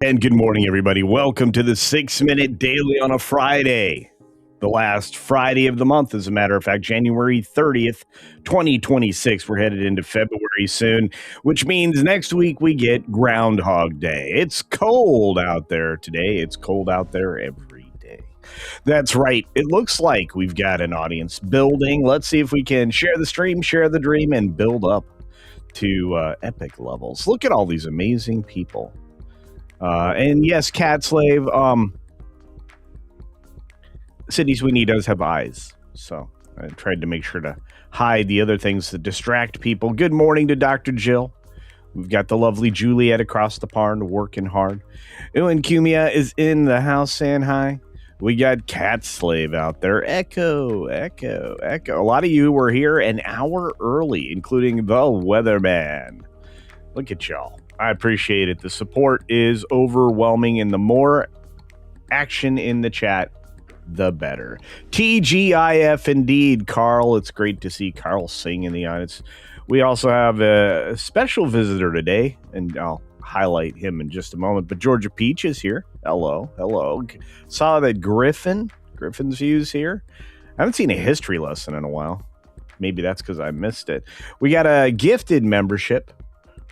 And good morning, everybody. Welcome to the 6-Minute Daily on a Friday. The last Friday of the month, as a matter of fact, January 30th, 2026. We're headed into February soon, which means next week we get Groundhog Day. It's cold out there today. It's cold out there every day. That's right. It looks like we've got an audience building. Let's see if we can share the stream, share the dream, and build up to epic levels. Look at all these amazing people. And yes, Cat Slave, Sydney Sweeney does have eyes, so I tried to make sure to hide the other things that distract people. Good morning to Dr. Jill. We've got the lovely Juliet across the pond working hard. And Kumia is in the house saying hi. We got Cat Slave out there. Echo. A lot of you were here an hour early, including the Weatherman. Look at y'all. I appreciate it. The support is overwhelming, and the more action in the chat, the better. TGIF indeed, Carl. It's great to see Carl sing in the audience. We also have a special visitor today, and I'll highlight him in just a moment. But Georgia Peach is here. Hello. Saw that Griffin's Views here. I haven't seen a history lesson in a while. Maybe that's because I missed it. We got a gifted membership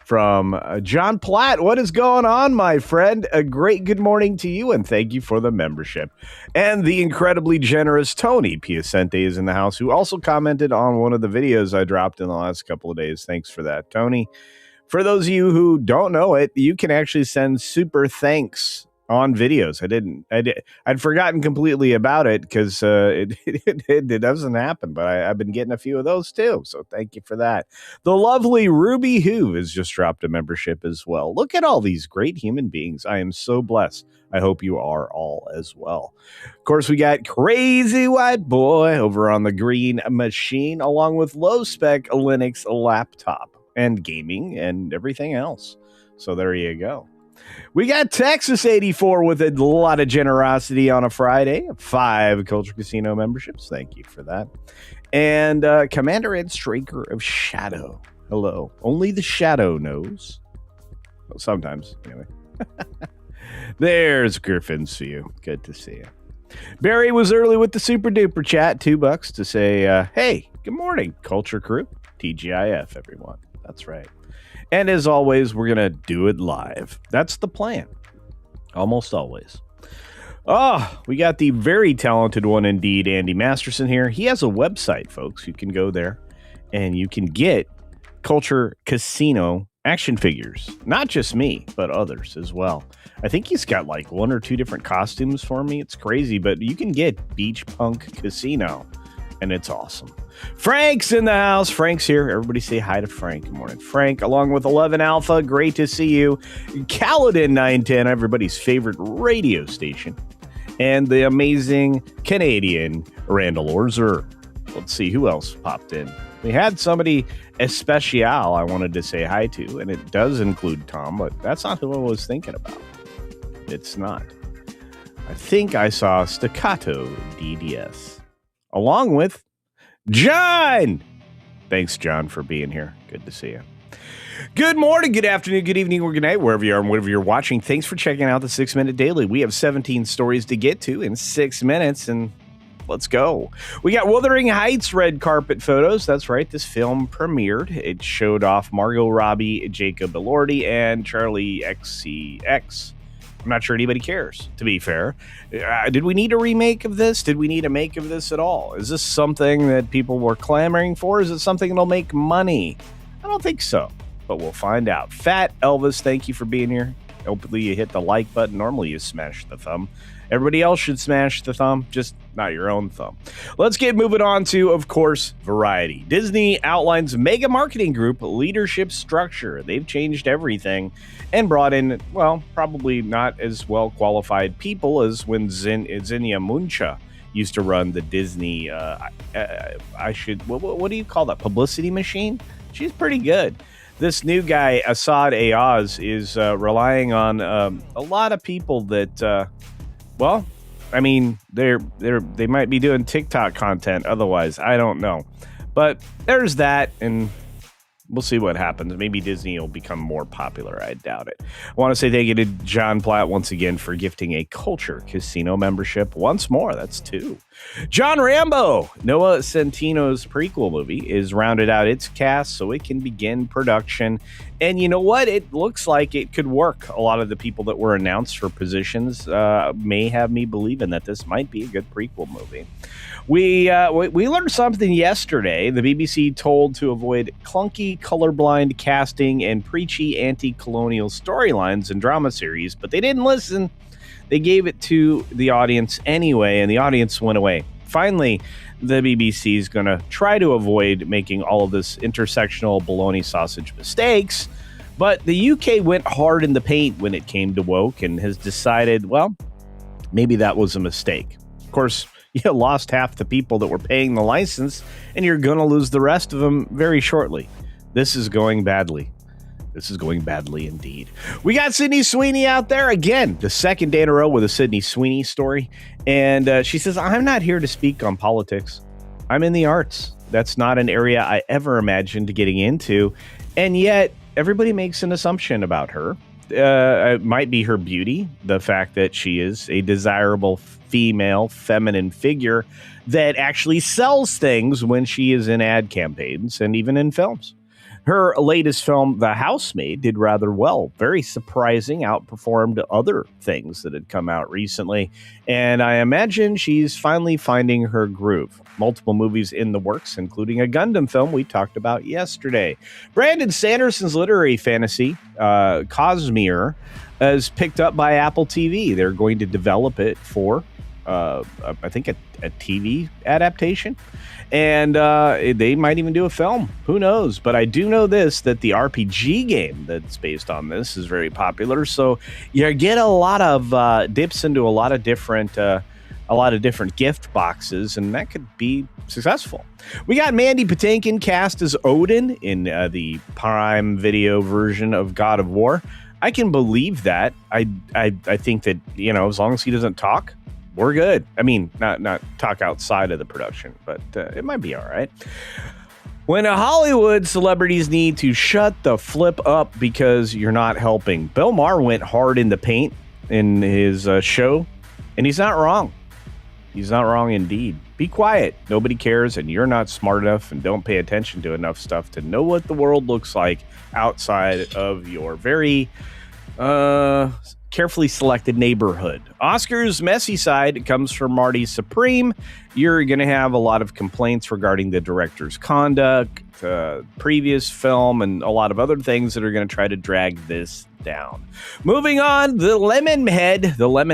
from John Platt. What is going on, my friend? A great good morning to you, and thank you for the membership. And the incredibly generous Tony Piacente is in the house, who also commented on one of the videos I dropped in the last couple of days. Thanks for that, Tony. For those of you who don't know it, you can actually send super thanks on videos. I'd forgotten completely about it because it doesn't happen, but I've been getting a few of those too. So thank you for that. The lovely Ruby Who has just dropped a membership as well. Look at all these great human beings. I am so blessed. I hope you are all as well. Of course, we got Crazy White Boy over on the Green Machine, along with Low Spec Linux laptop and gaming and everything else. So there you go. We got Texas 84 with a lot of generosity on a Friday. 5 Culture Casino memberships. Thank you for that. And Commander Ed Straker of Shadow. Hello. Only the Shadow knows. Well, sometimes, anyway. There's Griffin's View. Good to see you. Barry was early with the super duper chat. $2 to say, hey, good morning, Culture Crew. TGIF, everyone. That's right. And as always, we're going to do it live. That's the plan. Almost always. We got the very talented one indeed, Andy Masterson here. He has a website, folks. You can go there and you can get Culture Casino action figures. Not just me, but others as well. I think he's got like 1 or 2 different costumes for me. It's crazy, but you can get Beach Punk Casino. And it's awesome. Frank's in the house. Frank's here. Everybody say hi to Frank. Good morning, Frank. Along with 11 Alpha. Great to see you. Caledon 910, everybody's favorite radio station. And the amazing Canadian Randall Orzer. Let's see who else popped in. We had somebody especial I wanted to say hi to, and it does include Tom, but that's not who I was thinking about. It's not. I think I saw Staccato DDS. Along with John. Thanks, John, for being here. Good to see you. Good morning, good afternoon, good evening, or good night, wherever you are and whatever you're watching. Thanks for checking out the 6-Minute Daily. We have 17 stories to get to in 6 minutes, and let's go. We got Wuthering Heights red carpet photos. That's right, this film premiered. It showed off Margot Robbie, Jacob Elordi, and Charlie XCX. I'm not sure anybody cares, to be fair. Did we need a remake of this? Did we need a make of this at all? Is this something that people were clamoring for? Is it something that'll make money? I don't think so, but we'll find out. Fat Elvis, thank you for being here. Hopefully you hit the like button. Normally you smash the thumb. Everybody else should smash the thumb, just not your own thumb. Let's get moving on to, of course, Variety. Disney outlines mega marketing group leadership structure. They've changed everything and brought in, well, probably not as well qualified people as when Zinnia Muncha used to run the Disney, what do you call that, publicity machine? She's pretty good. This new guy, Asad Ayaz, is relying on a lot of people that... well, I mean, they might be doing TikTok content otherwise. I don't know. But there's that, and We'll see what happens. Maybe Disney will become more popular. I doubt it. I want to say thank you to John Platt once again for gifting a Culture Casino membership once more. That's 2. John Rambo, Noah Centino's prequel movie, is rounded out its cast so it can begin production. And you know what? It looks like it could work. A lot of the people that were announced for positions may have me believing that this might be a good prequel movie. We learned something yesterday. The BBC told to avoid clunky, colorblind casting and preachy anti-colonial storylines in drama series, but they didn't listen. They gave it to the audience anyway, and the audience went away. Finally, the BBC is going to try to avoid making all of this intersectional bologna sausage mistakes, but the UK went hard in the paint when it came to woke and has decided, well, maybe that was a mistake. Of course, you lost half the people that were paying the license, and you're going to lose the rest of them very shortly. This is going badly. This is going badly indeed. We got Sydney Sweeney out there again, the second day in a row with a Sydney Sweeney story. And she says, I'm not here to speak on politics. I'm in the arts. That's not an area I ever imagined getting into. And yet everybody makes an assumption about her. It might be her beauty, the fact that she is a desirable female, feminine figure that actually sells things when she is in ad campaigns and even in films. Her latest film, The Housemaid, did rather well. Very surprising, outperformed other things that had come out recently. And I imagine she's finally finding her groove. Multiple movies in the works, including a Gundam film we talked about yesterday. Brandon Sanderson's literary fantasy, Cosmere, is picked up by Apple TV. They're going to develop it for, I think, a TV adaptation. And they might even do a film. Who knows? But I do know this, that the RPG game that's based on this is very popular. So you get a lot of dips into a lot of different gift boxes, and that could be successful. We got Mandy Patinkin cast as Odin in the Prime Video version of God of War. I can believe that. I think that, as long as he doesn't talk, we're good. I mean, not talk outside of the production, but it might be all right. When Hollywood celebrities need to shut the flip up because you're not helping. Bill Maher went hard in the paint in his show, and he's not wrong. He's not wrong indeed. Be quiet. Nobody cares, and you're not smart enough and don't pay attention to enough stuff to know what the world looks like outside of your very carefully selected neighborhood. Oscar's messy side comes from Marty Supreme. You're going to have a lot of complaints regarding the director's conduct, previous film, and a lot of other things that are going to try to drag this down. Moving on, the Lemon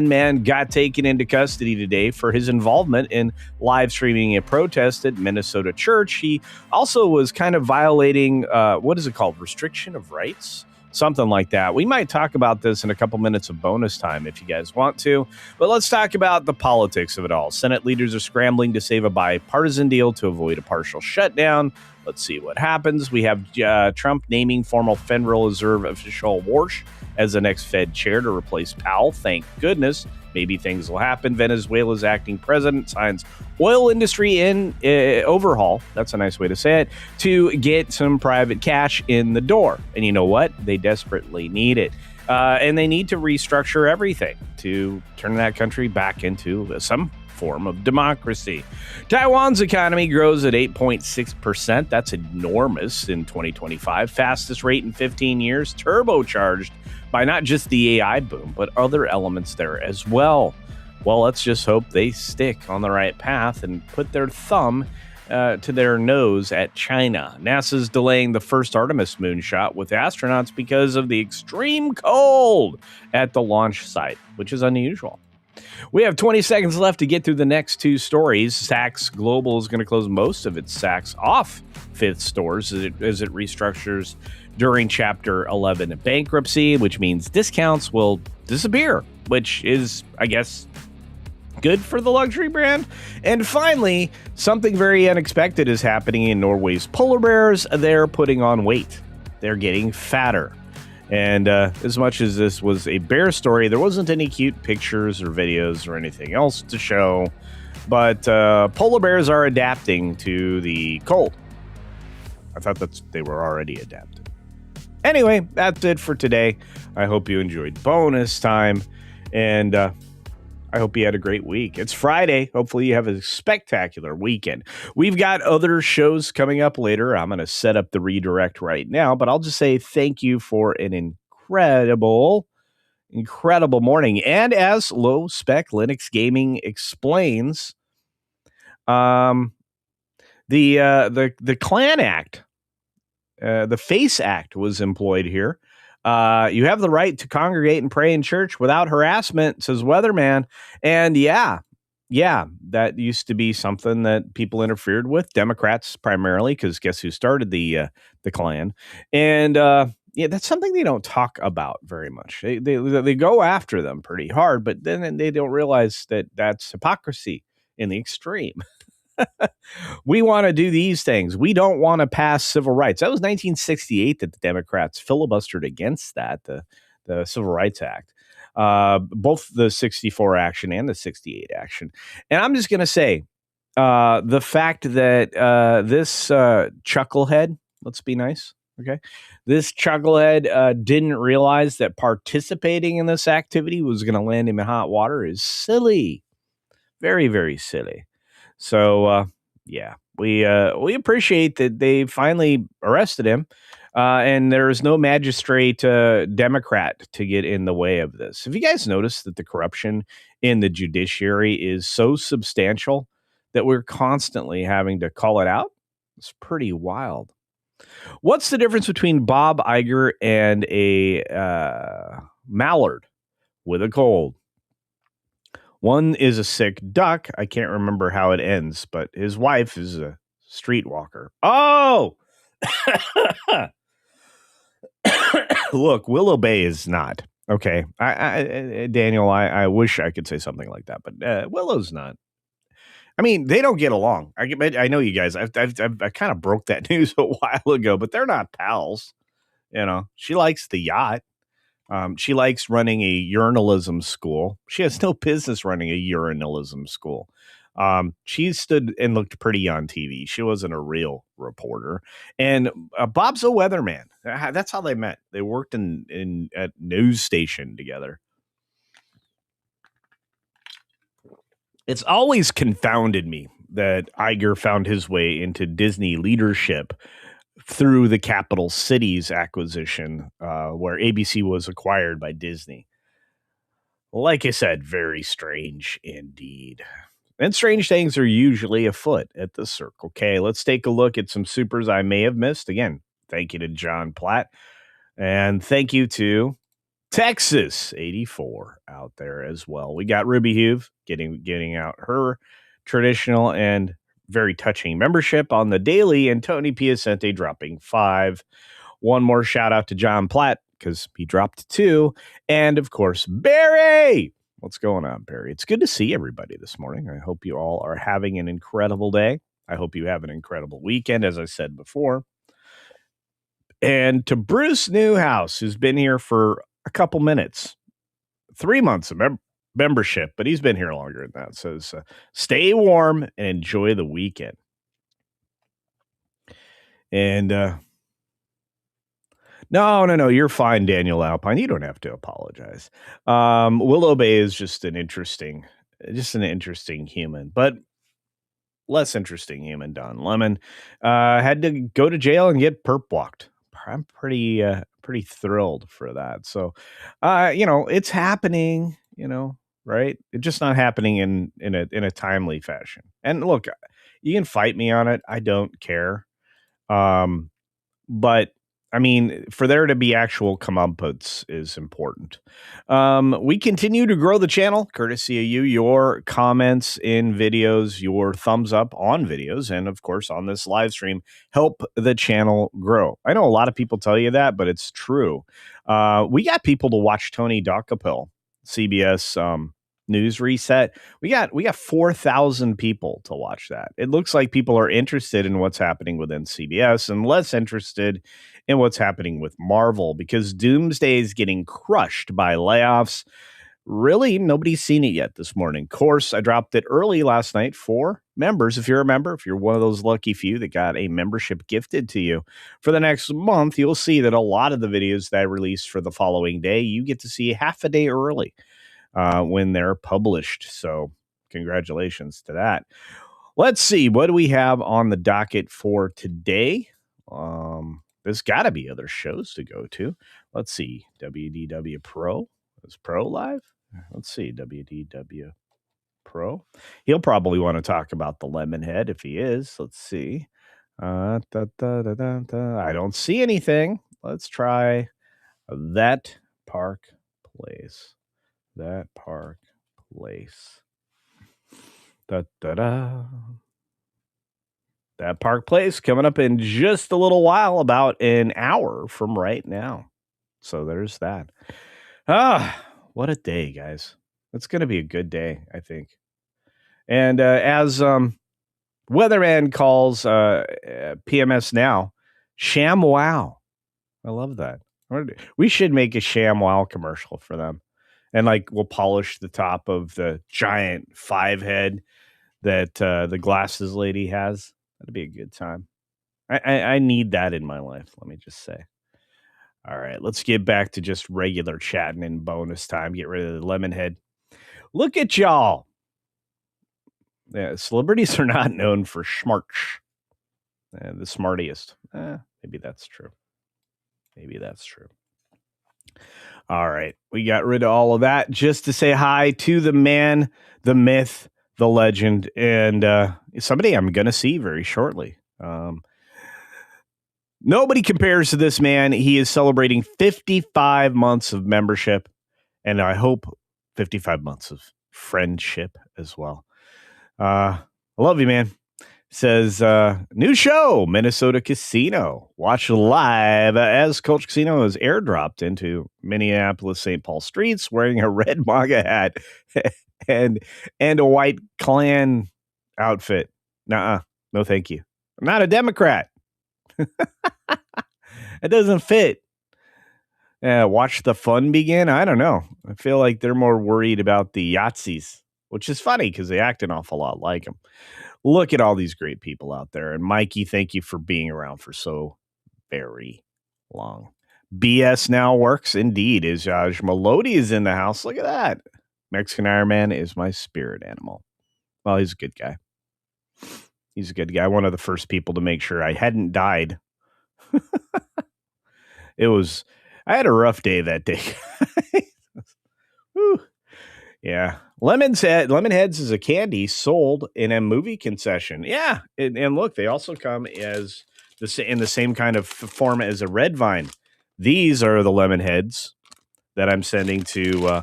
Man, got taken into custody today for his involvement in live streaming a protest at Minnesota church. He also was kind of violating, what is it called? Restriction of rights? Something like that. We might talk about this in a couple minutes of bonus time if you guys want to, but let's talk about the politics of it all. Senate leaders are scrambling to save a bipartisan deal to avoid a partial shutdown. Let's see what happens. We have Trump naming former Federal Reserve official Warsh as the next Fed chair to replace Powell. Thank goodness. Maybe things will happen. Venezuela's acting president signs oil industry in overhaul. That's a nice way to say it. To get some private cash in the door. And you know what? They desperately need it. And they need to restructure everything to turn that country back into some form of democracy. Taiwan's economy grows at 8.6%. That's enormous in 2025. Fastest rate in 15 years. Turbocharged by not just the AI boom, but other elements there as well. Well, let's just hope they stick on the right path and put their thumb to their nose at China. NASA's delaying the first Artemis moonshot with astronauts because of the extreme cold at the launch site, which is unusual. We have 20 seconds left to get through the next two stories. Saks Global is going to close most of its Saks off Fifth stores as it restructures during Chapter 11 bankruptcy, which means discounts will disappear, which is, I guess, good for the luxury brand. And finally, something very unexpected is happening in Norway's polar bears. They're putting on weight. They're getting fatter. And as much as this was a bear story, there wasn't any cute pictures or videos or anything else to show. But polar bears are adapting to the cold. I thought they were already adapted. Anyway, that's it for today. I hope you enjoyed bonus time, and I hope you had a great week. It's Friday. Hopefully you have a spectacular weekend. We've got other shows coming up later. I'm going to set up the redirect right now, but I'll just say thank you for an incredible morning. And as Low Spec Linux Gaming explains, the Clan Act, the FACE Act was employed here. You have the right to congregate and pray in church without harassment, says Weatherman. And yeah, that used to be something that people interfered with, Democrats primarily, because guess who started the Klan? And yeah, that's something they don't talk about very much. They go after them pretty hard, but then they don't realize that that's hypocrisy in the extreme. We want to do these things. We don't want to pass civil rights. That was 1968 that the Democrats filibustered against that, the Civil Rights Act, both the 64 action and the 68 action. And I'm just going to say the fact that this chucklehead, let's be nice, okay? This chucklehead didn't realize that participating in this activity was going to land him in hot water is silly. Very, very silly. So, yeah, we appreciate that they finally arrested him, and there is no magistrate Democrat to get in the way of this. Have you guys noticed that the corruption in the judiciary is so substantial that we're constantly having to call it out? It's pretty wild. What's the difference between Bob Iger and a mallard with a cold? One is a sick duck. I can't remember how it ends, but his wife is a streetwalker. Oh! Look, Willow Bay is not. Okay. Daniel, I wish I could say something like that, but Willow's not. I mean, they don't get along. I know you guys. I kind of broke that news a while ago, but they're not pals. You know, she likes the yacht. She likes running a urinalism school. She has no business running a urinalism school. She stood and looked pretty on TV. She wasn't a real reporter. And Bob's a weatherman. That's how they met. They worked in at news station together. It's always confounded me that Iger found his way into Disney leadership through the Capital Cities acquisition, where ABC was acquired by Disney. Like I said, very strange indeed. And strange things are usually afoot at the Circle K. Let's take a look at some supers I may have missed. Again, thank you to John Platt. And thank you to Texas 84 out there as well. We got Ruby Huve getting out her traditional and very touching membership on the daily, and Tony Piacente dropping 5. One more shout out to John Platt because he dropped 2. And of course, Barry. What's going on, Barry? It's good to see everybody this morning. I hope you all are having an incredible day. I hope you have an incredible weekend, as I said before. And to Bruce Newhouse, who's been here for a couple minutes, 3 months of membership, but he's been here longer than that. Says, stay warm and enjoy the weekend. And no, you're fine, Daniel Alpine. You don't have to apologize. Willow Bay is just an interesting human, but less interesting human. Don Lemon had to go to jail and get perp walked. I'm pretty thrilled for that. So, it's happening. Right? It's just not happening in a timely fashion. And look, you can fight me on it. I don't care. But I mean, for there to be actual comeuppance is important. We continue to grow the channel, courtesy of you, your comments in videos, your thumbs up on videos, and of course on this live stream help the channel grow. I know a lot of people tell you that, but it's true. We got people to watch Tony Dockapel, CBS News Reset. We got 4,000 people to watch that. It looks like people are interested in what's happening within CBS and less interested in what's happening with Marvel, because Doomsday is getting crushed by layoffs. Really, nobody's seen it yet this morning. Of course, I dropped it early last night for members, if you're a member, if you're one of those lucky few that got a membership gifted to you for the next month, you'll see that a lot of the videos that I release for the following day, you get to see half a day early when they're published. So congratulations to that. Let's see. What do we have on the docket for today? There's got to be other shows to go to. Let's see. WDW Pro. Is Pro live? Let's see. WDW Pro. He'll probably want to talk about the Lemonhead if he is. Let's see. I don't see anything. Let's try That Park Place. That Park Place. That Park Place coming up in just a little while, about an hour from right now. So there's that. What a day, guys. It's going to be a good day, I think. And as Weatherman calls PMS now, Sham Wow. I love that. We should make a Sham Wow commercial for them. And we'll polish the top of the giant 5-head that the glasses lady has. That'd be a good time. I need that in my life, let me just say. All right, let's get back to just regular chatting in bonus time. Get rid of the Lemonhead. Look at y'all. Yeah, celebrities are not known for smarts. The smartiest. Maybe that's true. Maybe that's true. All right. We got rid of all of that just to say hi to the man, the myth, the legend, and somebody I'm going to see very shortly. Nobody compares to this man. He is celebrating 55 months of membership, and I hope 55 months of friendship as well. I love you, man. Says, new show, Minnesota Casino. Watch live as CultureCasino is airdropped into Minneapolis, St. Paul streets wearing a red MAGA hat and a white Klan outfit. Nuh-uh. No, thank you. I'm not a Democrat. It doesn't fit. Watch the fun begin? I don't know. I feel like they're more worried about the Yahtzees, which is funny because they act an awful lot like them. Look at all these great people out there. And Mikey, thank you for being around for so very long. BS now works indeed. Izaj Melody is in the house. Look at that. Mexican Iron Man is my spirit animal. Well, he's a good guy. He's a good guy. One of the first people to make sure I hadn't died. I had a rough day that day. Yeah. Lemonheads is a candy sold in a movie concession. Yeah. And look, they also come as in the same kind of form as a red vine. These are the Lemonheads that I'm sending to,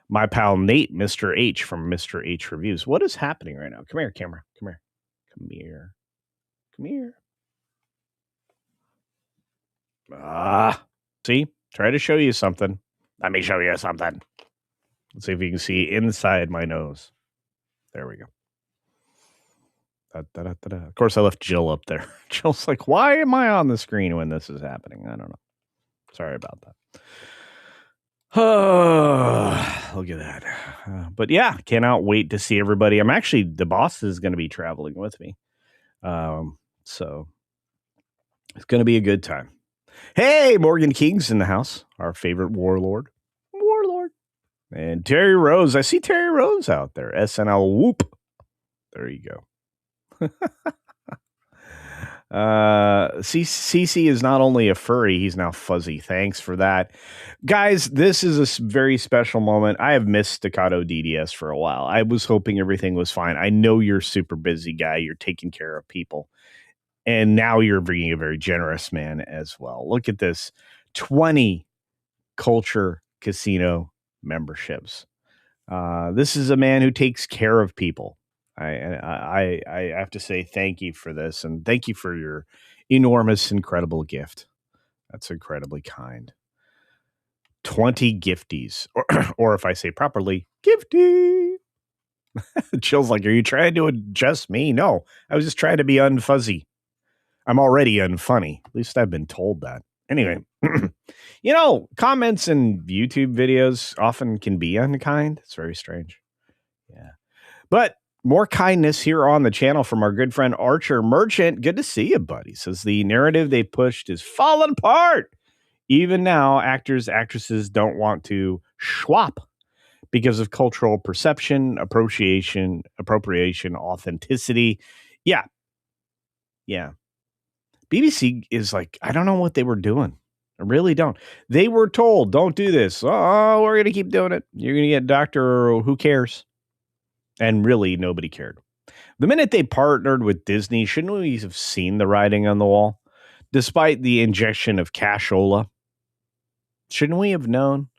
my pal Nate, Mr. H from Mr. H Reviews. What is happening right now? Come here, camera. Come here. Come here. Come here. See? Try to show you something. Let me show you something. Let's see if you can see inside my nose. There we go. Of course, I left Jill up there. Jill's like, why am I on the screen when this is happening? I don't know. Sorry about that. Oh, look at that. But yeah, cannot wait to see everybody. The boss is going to be traveling with me. So it's going to be a good time. Hey, Morgan King's in the house. Our favorite warlord. And Terry Rose. I see Terry Rose out there. SNL whoop. There you go. CC is not only a furry, he's now fuzzy. Thanks for that. Guys, this is a very special moment. I have missed Staccato DDS for a while. I was hoping everything was fine. I know you're a super busy guy. You're taking care of people. And now you're being a very generous man as well. Look at this. 20 Culture Casino memberships. This is a man who takes care of people. I have to say thank you for this, and thank you for your enormous, incredible gift. That's incredibly kind. 20 gifties, or if I say properly, gifty. Chill's like, are you trying to adjust me? No, I was just trying to be unfuzzy. I'm already unfunny. At least I've been told that. Anyway, comments in YouTube videos often can be unkind. It's very strange. Yeah. But more kindness here on the channel from our good friend Archer Merchant. Good to see you, buddy. Says the narrative they pushed is falling apart. Even now, actors, actresses don't want to swap because of cultural perception, appropriation, authenticity. Yeah. BBC is like, I don't know what they were doing. I really don't. They were told, don't do this. Oh, we're going to keep doing it. You're going to get Doctor Who cares? And really, nobody cared. The minute they partnered with Disney, shouldn't we have seen the writing on the wall? Despite the injection of cashola, shouldn't we have known?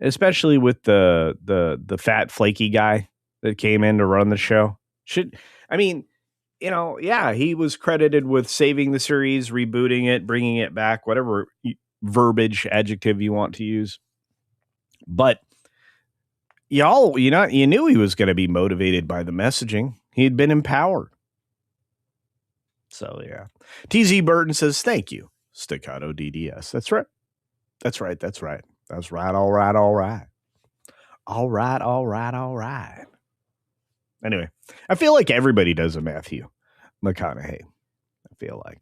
Especially with the fat flaky guy that came in to run the show. He was credited with saving the series, rebooting it, bringing it back, whatever verbiage adjective you want to use. But you knew he was going to be motivated by the messaging. He had been empowered. So, yeah. TZ Burton says, thank you, Staccato DDS. That's right. That's right. All right. Anyway, I feel like everybody does a Matthew McConaughey. I feel like.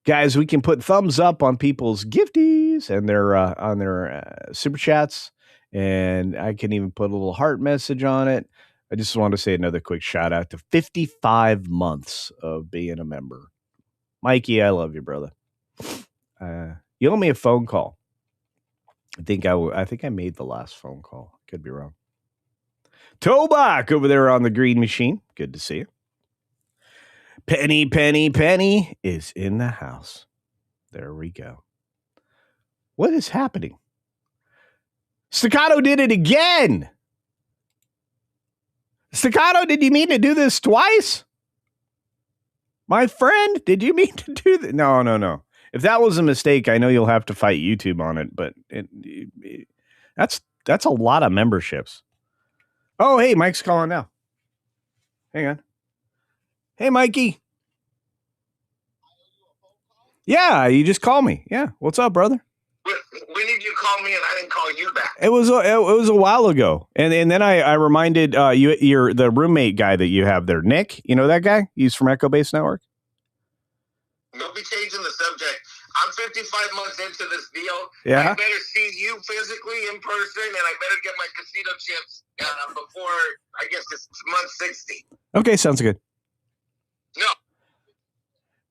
Guys, we can put thumbs up on people's gifties and their on their super chats. And I can even put a little heart message on it. I just want to say another quick shout out to 55 months of being a member. Mikey, I love you, brother. You owe me a phone call. I think I made the last phone call. Could be wrong. Tobach over there on the green machine. Good to see you. Penny is in the house. There we go. What is happening? Staccato did it again. Staccato, did you mean to do this twice? My friend, did you mean to do that? No. If that was a mistake, I know you'll have to fight YouTube on it, but that's a lot of memberships. Oh, hey, Mike's calling now. Hang on. Hey, Mikey. Yeah, you just called me. Yeah, what's up, brother? When did you call me and I didn't call you back? It was a while ago, and then I reminded you're the roommate guy that you have there, Nick. You know that guy? He's from Echo Base Network. Don't be changing the subject. I'm 55 months into this deal. Yeah. I better see you physically in person, and I better get my casino chips before I guess it's month 60. Okay, sounds good.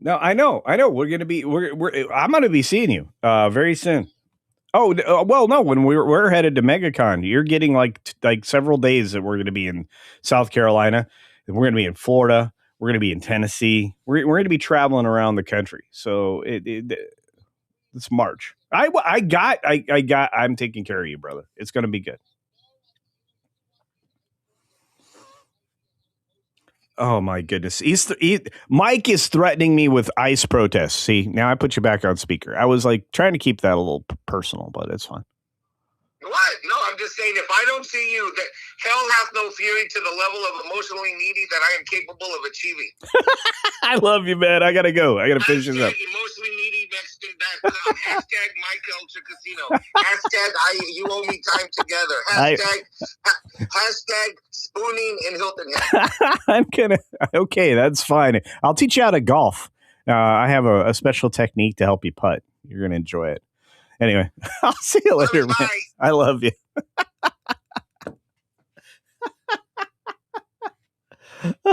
No, I know. We're gonna be. I'm gonna be seeing you very soon. Oh well, no. When we're headed to MegaCon, you're getting like several days that we're gonna be in South Carolina, and we're gonna be in Florida. We're gonna be in Tennessee. We're gonna be traveling around the country. So it's March. I'm taking care of you, brother. It's gonna be good. Oh my goodness. Mike is threatening me with ICE protests. See, now I put you back on speaker. I was like trying to keep that a little personal, but it's fine. What? No, I'm just saying if I don't see you, that hell hath no fury to the level of emotionally needy that I am capable of achieving. I love you, man. I gotta go. I gotta finish this up. Emotionally needy Mexican background. Hashtag my culture casino. Hashtag you owe me time together. Hashtag spooning in Hilton Head. Okay, that's fine. I'll teach you how to golf. I have a special technique to help you putt. You're gonna enjoy it. Anyway, I'll see you later, man. I love you.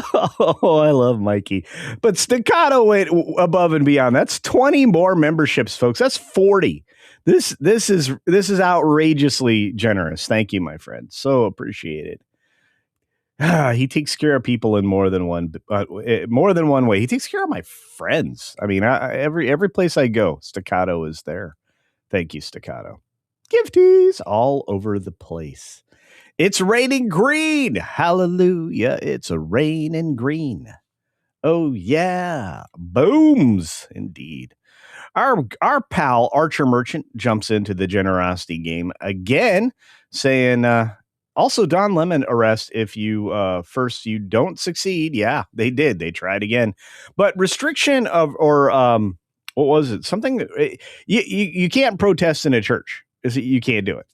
Oh, I love Mikey. But Staccato went above and beyond. That's 20 more memberships, folks. That's 40. This is outrageously generous. Thank you, my friend. So appreciated. He takes care of people in more than one way. He takes care of my friends. I mean, every place I go, Staccato is there. Thank you, Staccato. Gifties all over the place. It's raining green. Hallelujah. It's a raining green. Oh, yeah. Booms, indeed. Our pal, Archer Merchant, jumps into the generosity game again, saying, also Don Lemon arrest if you don't succeed. Yeah, they did. They tried again. But restriction of what was it? Something that you can't protest in a church. You can't do it.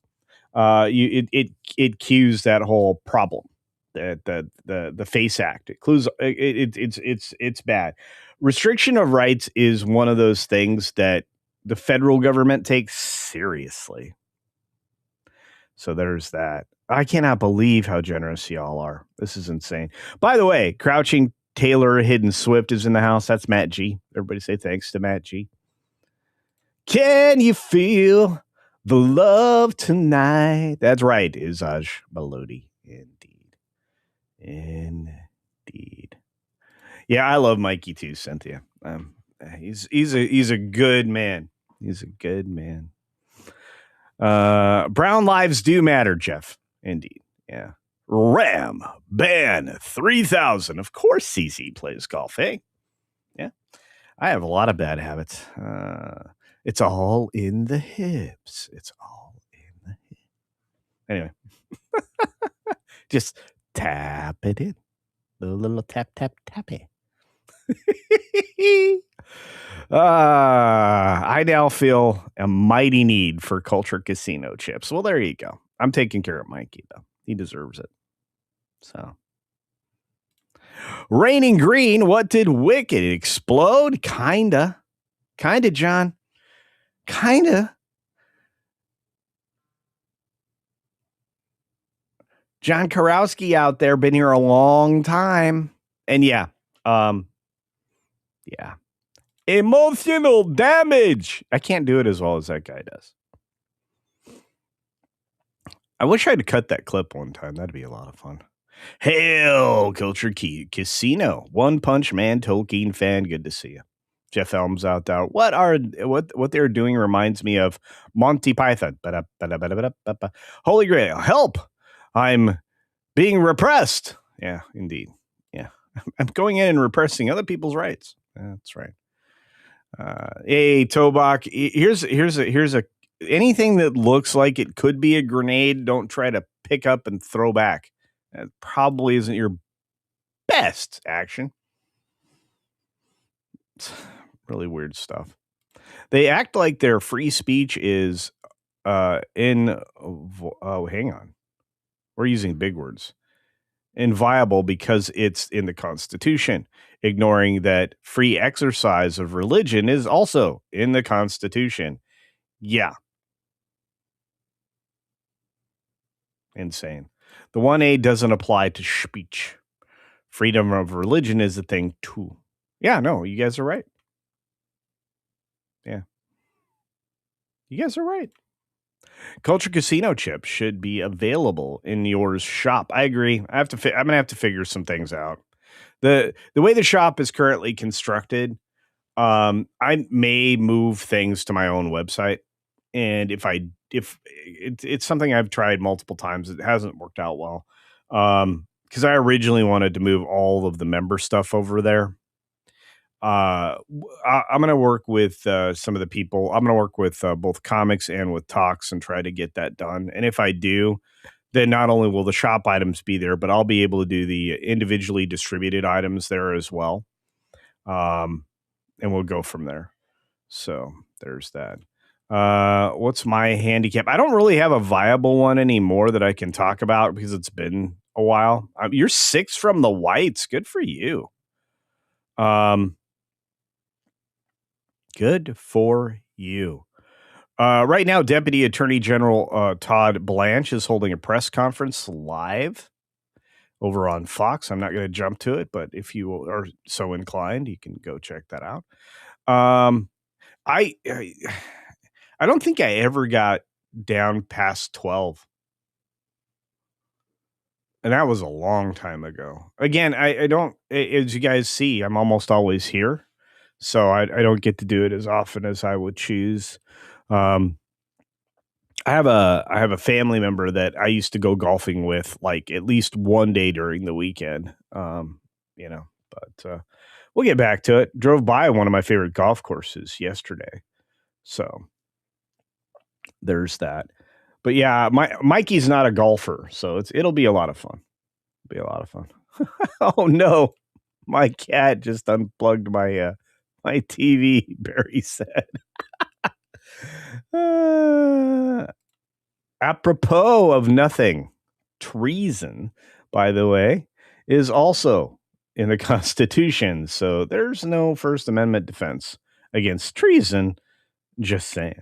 it cues that whole problem, that the FACE Act. It clues it's bad. Restriction of rights is one of those things that the federal government takes seriously. So there's that. I cannot believe how generous y'all are. This is insane. By the way, Crouching Taylor Hidden Swift is in the house. That's Matt G. Everybody say thanks to Matt G. Can you feel the love tonight? That's right, Izaj Melody. Indeed. Yeah, I love Mikey too, Cynthia. He's a good man. He's a good man. Brown lives do matter, Jeff. Indeed. Yeah. Ram Ban 3000. Of course, CC plays golf. Hey. Yeah. I have a lot of bad habits. It's all in the hips. It's all in the hips. Anyway. Just tap it in. Little tap, tappy. I now feel a mighty need for Culture Casino chips. Well, there you go. I'm taking care of Mikey, though. He deserves it. So. Raining Green, what did Wicked explode? Kinda, John. Kinda. John Karowski out there, been here a long time. And yeah. Emotional damage. I can't do it as well as that guy does. I wish I'd cut that clip one time. That'd be a lot of fun. Hail, Culture Casino. One Punch Man Tolkien fan. Good to see you. Jeff Elms out there. What they're doing reminds me of Monty Python. Holy Grail. Help. I'm being repressed. Yeah, indeed. Yeah. I'm going in and repressing other people's rights. That's right. Hey, Tobach, here's a anything that looks like it could be a grenade, don't try to pick up and throw back. That probably isn't your best action. It's really weird stuff. They act like their free speech is hang on. We're using big words. Inviolable because it's in the Constitution, ignoring that free exercise of religion is also in the Constitution. Yeah. Insane. The 1A doesn't apply to speech. Freedom of religion is a thing too. Yeah, no, you guys are right. Yeah. You guys are right. Culture Casino chips should be available in your shop. I agree. I'm going to have to figure some things out. The way the shop is currently constructed, I may move things to my own website. And if it's something I've tried multiple times, it hasn't worked out well. Because I originally wanted to move all of the member stuff over there. I'm going to work with some of the people. I'm going to work with both comics and with talks and try to get that done. And if I do, then not only will the shop items be there, but I'll be able to do the individually distributed items there as well. And we'll go from there. So there's that. What's my handicap? I don't really have a viable one anymore that I can talk about because it's been a while. You're 6 from the whites. Good for you. Good for you. Right now, Deputy Attorney General Todd Blanche is holding a press conference live over on Fox. I'm not going to jump to it, but if you are so inclined, you can go check that out. I don't think I ever got down past 12. And that was a long time ago. Again, I don't, as you guys see, I'm almost always here. So I don't get to do it as often as I would choose. I have a family member that I used to go golfing with like at least one day during the weekend. But we'll get back to it. Drove by one of my favorite golf courses yesterday. So there's that. But yeah, Mikey's not a golfer, so it'll be a lot of fun. It'll be a lot of fun. Oh no. My cat just unplugged my TV, Barry said. Apropos of nothing, treason, by the way, is also in the Constitution. So there's no First Amendment defense against treason. Just saying.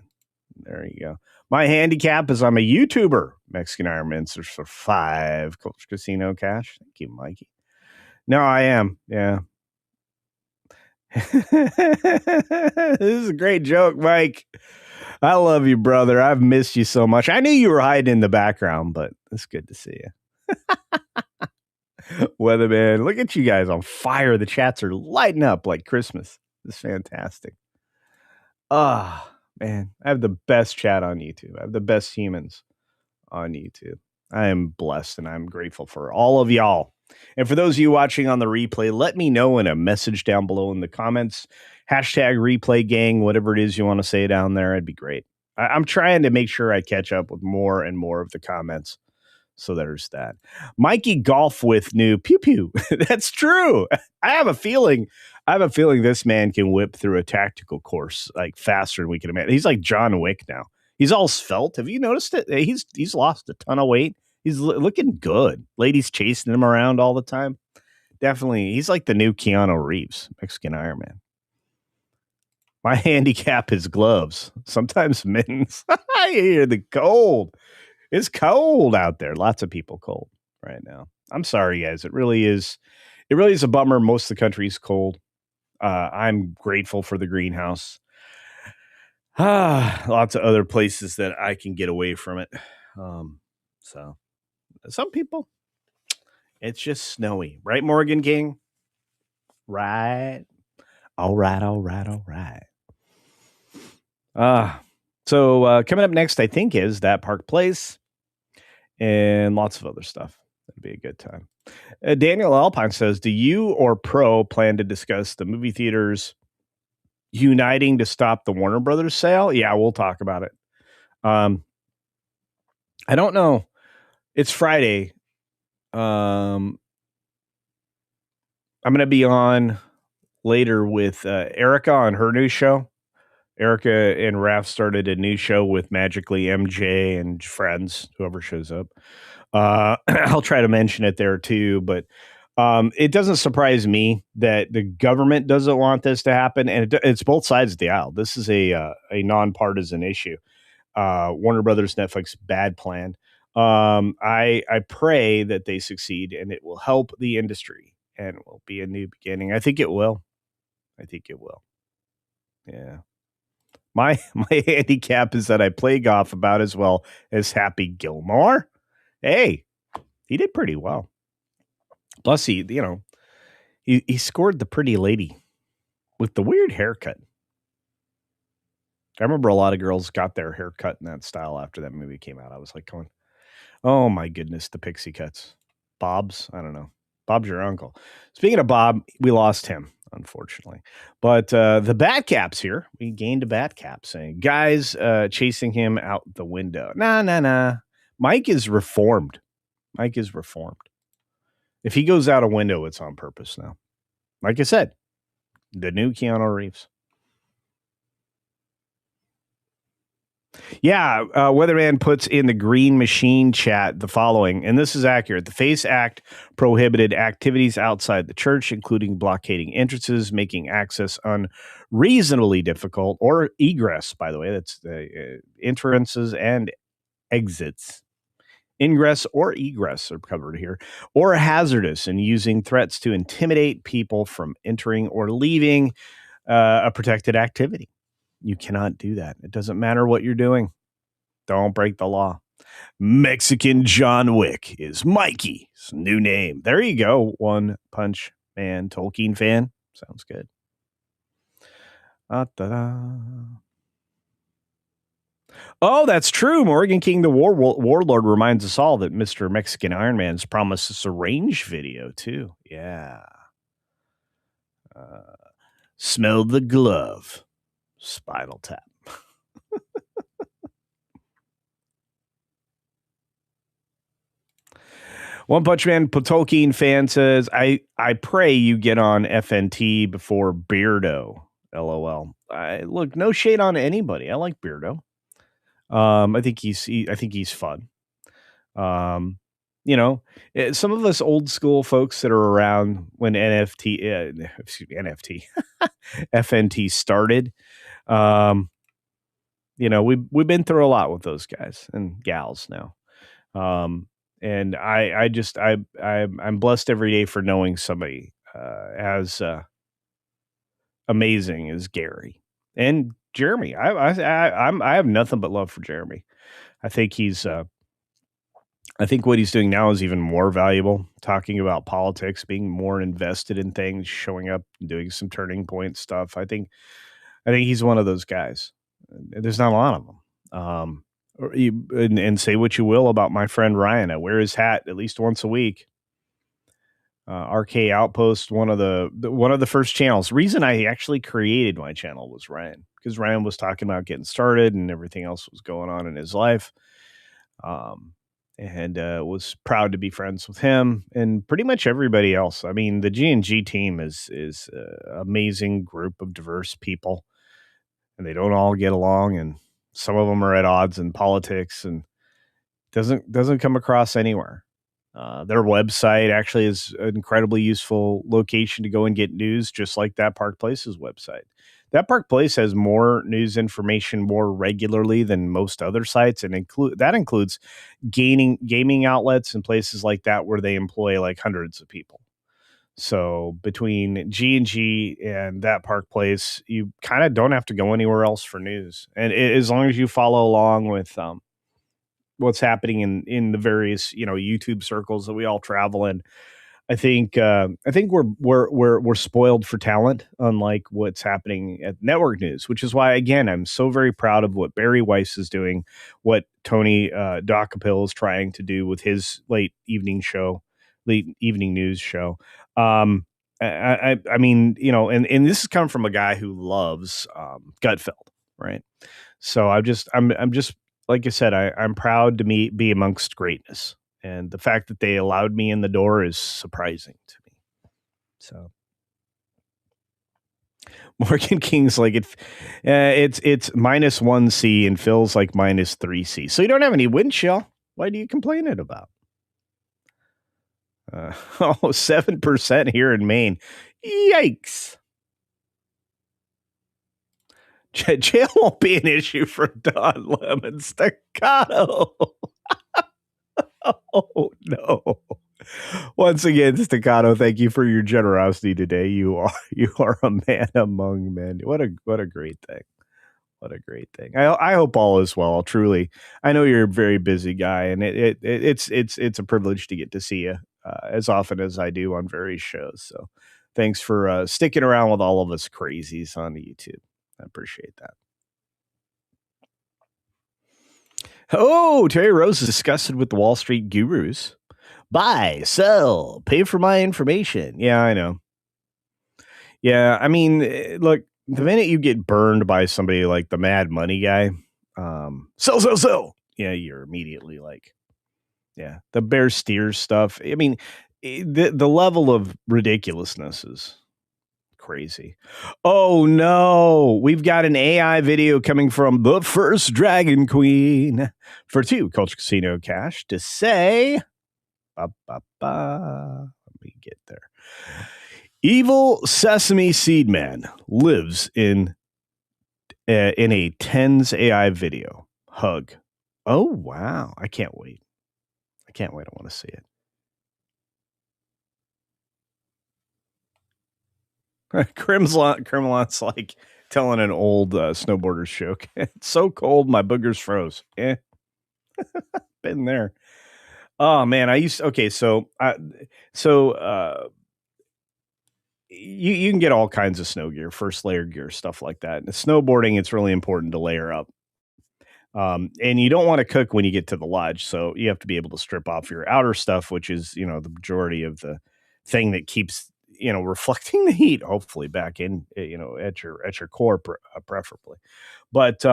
There you go. My handicap is I'm a YouTuber. Mexican Iron Man search for 5 Culture Casino cash. Thank you, Mikey. No, I am. Yeah. This is a great joke, Mike. I love you, brother. I've missed you so much. I knew you were hiding in the background, but it's good to see you. Weatherman, look at you guys on fire. The chats are lighting up like Christmas. It's fantastic. Ah, man, I have the best chat on YouTube. I have the best humans on YouTube. I am blessed and I'm grateful for all of y'all. And for those of you watching on the replay, let me know in a message down below in the comments. Hashtag replay gang, whatever it is you want to say down there. It'd be great. I'm trying to make sure I catch up with more and more of the comments. So there's that. Mikey Golf with new pew pew. That's true. I have a feeling this man can whip through a tactical course like faster than we can imagine. He's like John Wick now. He's all svelte. Have you noticed it? He's lost a ton of weight. He's looking good. Ladies chasing him around all the time. Definitely. He's like the new Keanu Reeves, Mexican Iron Man. My handicap is gloves. Sometimes mittens. I hear the cold. It's cold out there. Lots of people cold right now. I'm sorry, guys. It really is a bummer. Most of the country is cold. I'm grateful for the greenhouse. Lots of other places that I can get away from it. So some people, it's just snowy. Right, Morgan King? Right. All right. So coming up next, I think, is That Park Place and lots of other stuff. That'd be a good time. Daniel Alpine says, do you or Pro plan to discuss the movie theaters uniting to stop the Warner Brothers sale? Yeah, we'll talk about it. I don't know. It's Friday. I'm going to be on later with Erica on her new show. Erica and Raph started a new show with Magically MJ and friends, whoever shows up. I'll try to mention it there too, but it doesn't surprise me that the government doesn't want this to happen, and it's both sides of the aisle. This is a nonpartisan issue. Warner Brothers, Netflix, bad plan. I pray that they succeed, and it will help the industry, and it will be a new beginning. I think it will. Yeah. My handicap is that I play golf about as well as Happy Gilmore. Hey, he did pretty well. Plus, he scored the pretty lady with the weird haircut. I remember a lot of girls got their hair cut in that style after that movie came out. I was like going, oh my goodness, the pixie cuts. Bob's, I don't know. Bob's your uncle. Speaking of Bob, we lost him, unfortunately. But the Batcap's here. We gained a Batcap saying, guys chasing him out the window. Nah. Mike is reformed. If he goes out a window, it's on purpose now. Like I said, the new Keanu Reeves. Yeah, Weatherman puts in the Green Machine chat the following, and this is accurate. The FACE Act prohibited activities outside the church, including blockading entrances, making access unreasonably difficult, or egress, by the way. That's the entrances and exits. Ingress or egress are covered here, or hazardous, and using threats to intimidate people from entering or leaving a protected activity. You cannot do that. It doesn't matter what you're doing. Don't break the law. Mexican John Wick is Mikey's new name. There you go. One Punch Man Tolkien fan. Sounds good. Oh, that's true. Morgan King, the warlord, reminds us all that Mr. Mexican Iron Man's promised us a range video, too. Yeah. Smell the glove. Spinal Tap. One Punch Man Tolkien fan says, I pray you get on FNT before Beardo. LOL. Look, no shade on anybody. I like Beardo. I think he's fun. You know, some of us old school folks that are around when NFT FNT started. Um, we've been through a lot with those guys and gals now. And I'm blessed every day for knowing somebody as amazing as Gary and Jeremy. I have nothing but love for Jeremy. I think I think what he's doing now is even more valuable. Talking about politics, being more invested in things, showing up, and doing some turning point stuff. I think he's one of those guys. There's not a lot of them. And say what you will about my friend Ryan. I wear his hat at least once a week. RK Outpost, one of the first channels. Reason I actually created my channel was Ryan, because Ryan was talking about getting started and everything else was going on in his life. And was proud to be friends with him and pretty much everybody else. I mean, the G&G team is an amazing group of diverse people, and they don't all get along, and some of them are at odds in politics, and doesn't come across anywhere. Their website actually is an incredibly useful location to go and get news, just like That Park Place's website. That Park Place has more news information more regularly than most other sites, and that includes gaming outlets and places like that where they employ like hundreds of people. So between G&G and That Park Place, you kind of don't have to go anywhere else for news, and as long as you follow along with what's happening in the various YouTube circles that we all travel in. I think we're spoiled for talent, unlike what's happening at network news, which is why again I'm so very proud of what Barry Weiss is doing, what Tony Dockapil is trying to do with his late evening news show. I mean, and this is coming from a guy who loves Gutfeld, right? So I'm just like I said, I'm proud to be amongst greatness. And the fact that they allowed me in the door is surprising to me. So Morgan King's like it's -1C and feels like -3C. So you don't have any wind chill. Why do you complain it about? 7% here in Maine. Yikes. Jail won't be an issue for Don Lemon Staccato. Oh no. Once again, Staccato, thank you for your generosity today. You are a man among men. What a great thing. What a great thing. I hope all is well. Truly, I know you're a very busy guy, and it's a privilege to get to see you as often as I do on various shows. So, thanks for sticking around with all of us crazies on the YouTube. I appreciate that. Oh, Terry Rose is disgusted with the Wall Street gurus. Buy, sell, pay for my information. Yeah, I know. Yeah, I mean, look, the minute you get burned by somebody like the Mad Money guy, sell. Yeah, you're immediately like, yeah, the Bear Steers stuff. I mean, the level of ridiculousness is crazy. Oh no, we've got an AI video coming from the first Dragon Queen for 2 Culture Casino cash to say, let me get there. Evil Sesame Seed Man lives in a TENS AI video. Hug. Oh wow, I can't wait. I want to see it. Crimlon's like telling an old snowboarder's joke. It's so cold, my boogers froze. Been there. Oh man, you can get all kinds of snow gear, first layer gear, stuff like that. And snowboarding, it's really important to layer up. And you don't want to cook when you get to the lodge, so you have to be able to strip off your outer stuff, which is the majority of the thing that keeps reflecting the heat, hopefully back in at your core, preferably. But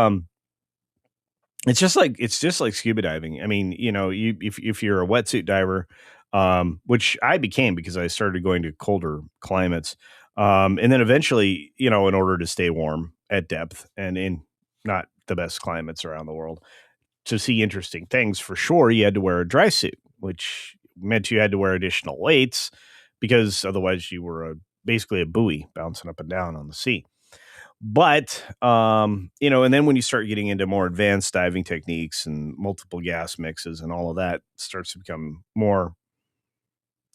it's just like scuba diving. I mean, if you're a wetsuit diver, which I became because I started going to colder climates, and then eventually, in order to stay warm at depth and in not the best climates around the world, to see interesting things, for sure, you had to wear a dry suit, which meant you had to wear additional weights because otherwise you were basically a buoy bouncing up and down on the sea. But, and then when you start getting into more advanced diving techniques and multiple gas mixes and all of that starts to become more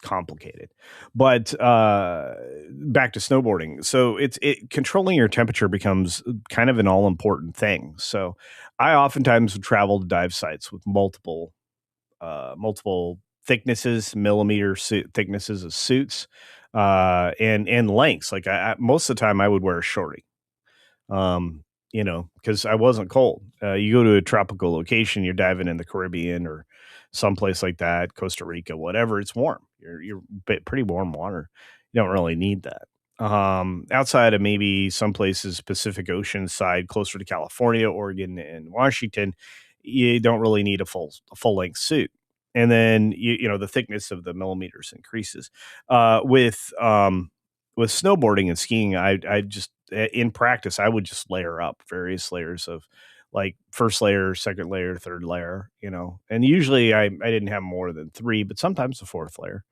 complicated. But back to snowboarding. So controlling your temperature becomes kind of an all important thing. So I oftentimes would travel to dive sites with multiple thicknesses, thicknesses of suits, and lengths. Like most of the time I would wear a shorty. Because I wasn't cold. You go to a tropical location, you're diving in the Caribbean or someplace like that, Costa Rica, whatever. It's warm. You're pretty warm water. You don't really need that. Outside of maybe some places, Pacific Ocean side, closer to California, Oregon, and Washington, you don't really need a full length suit. And then the thickness of the millimeters increases. With snowboarding and skiing, I just in practice I would just layer up various layers of like first layer, second layer, third layer, and usually I didn't have more than 3, but sometimes the fourth layer.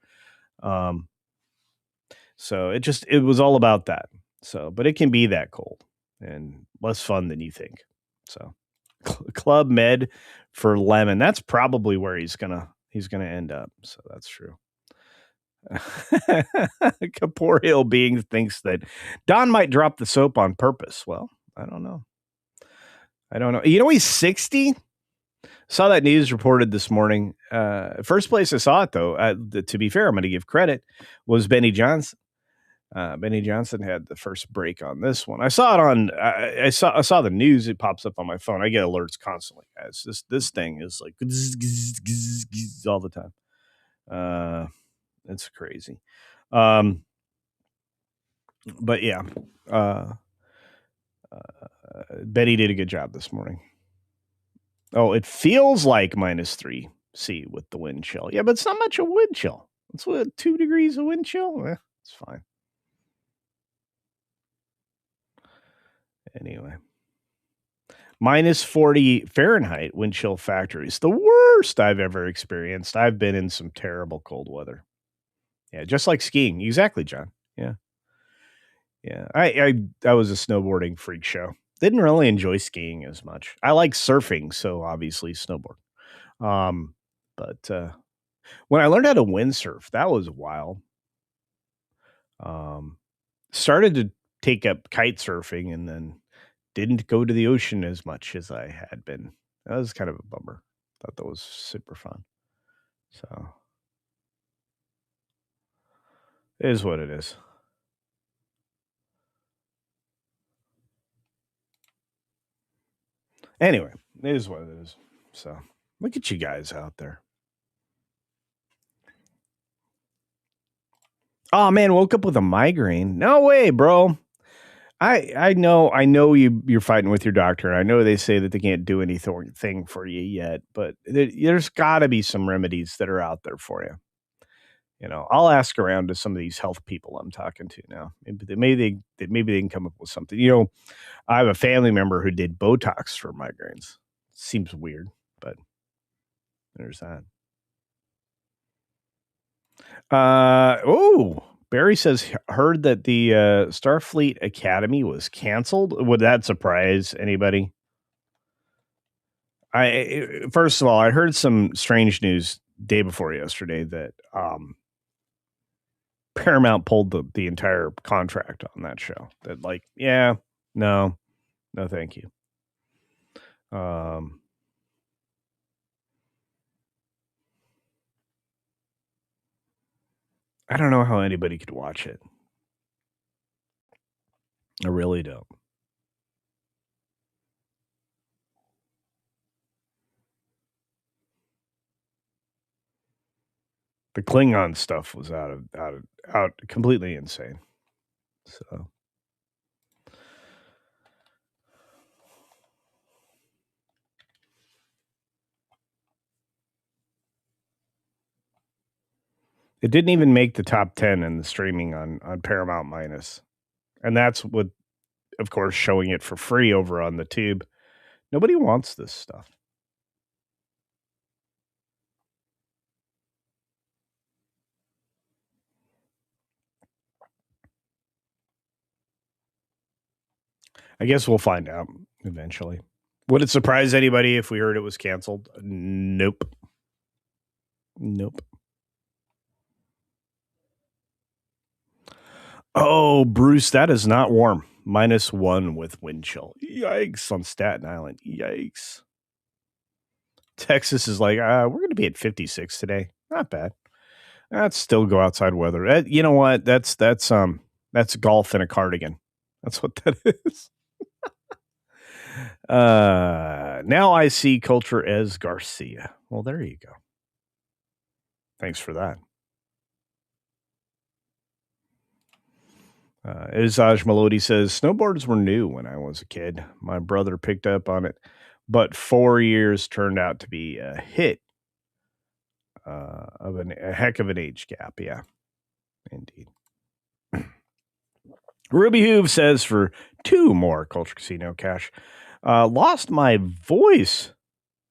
So it was all about that. So, but it can be that cold and less fun than you think. So Club Med for Lemon. That's probably where he's gonna end up. So that's true. Corporeal being thinks that Don might drop the soap on purpose. Well, I don't know. He's 60. Saw that news reported this morning. First place I saw it, though, to be fair, I'm going to give credit, was Benny Johnson. Benny Johnson had the first break on this one. I saw it on. I saw the news. It pops up on my phone. I get alerts constantly, guys. This thing is like all the time. It's crazy. But yeah, Betty did a good job this morning. Oh, it feels like -3°C with the wind chill. Yeah, but it's not much of wind chill. It's 2 degrees of wind chill. It's fine. Anyway, -40 Fahrenheit wind chill factor is the worst I've ever experienced. I've been in some terrible cold weather. Yeah, just like skiing. Exactly, John. Yeah. Yeah. I was a snowboarding freak show. Didn't really enjoy skiing as much. I like surfing, so obviously snowboard. But when I learned how to windsurf, that was wild. Started to take up kite surfing and then didn't go to the ocean as much as I had been. That was kind of a bummer. Thought that was super fun. So it is what it is. Anyway, it is what it is. So look at you guys out there. Oh man, woke up with a migraine. No way, bro. I know you're fighting with your doctor. I know they say that they can't do anything for you yet, but there's got to be some remedies that are out there for you. I'll ask around to some of these health people I'm talking to now. Maybe they can come up with something. I have a family member who did Botox for migraines. Seems weird, but there's that. Barry says, heard that the Starfleet Academy was canceled. Would that surprise anybody? First of all, I heard some strange news day before yesterday that Paramount pulled the entire contract on that show. That no, thank you. I don't know how anybody could watch it. I really don't. The Klingon stuff was out completely insane. So it didn't even make the top 10 in the streaming on Paramount Minus. And that's with, of course, showing it for free over on the tube. Nobody wants this stuff. I guess we'll find out eventually. Would it surprise anybody if we heard it was canceled? Nope. Oh, Bruce, that is not warm. -1 with wind chill. Yikes on Staten Island. Yikes. Texas is like, we're going to be at 56 today. Not bad. That's still go outside weather. You know what? That's golf in a cardigan. That's what that is. Now I see culture as Garcia. Well, there you go. Thanks for that. Izaj Melody says, snowboards were new when I was a kid. My brother picked up on it, but 4 years turned out to be a hit of a heck of an age gap. Yeah, indeed. Ruby Hoove says for 2 more Culture Casino cash. Lost my voice.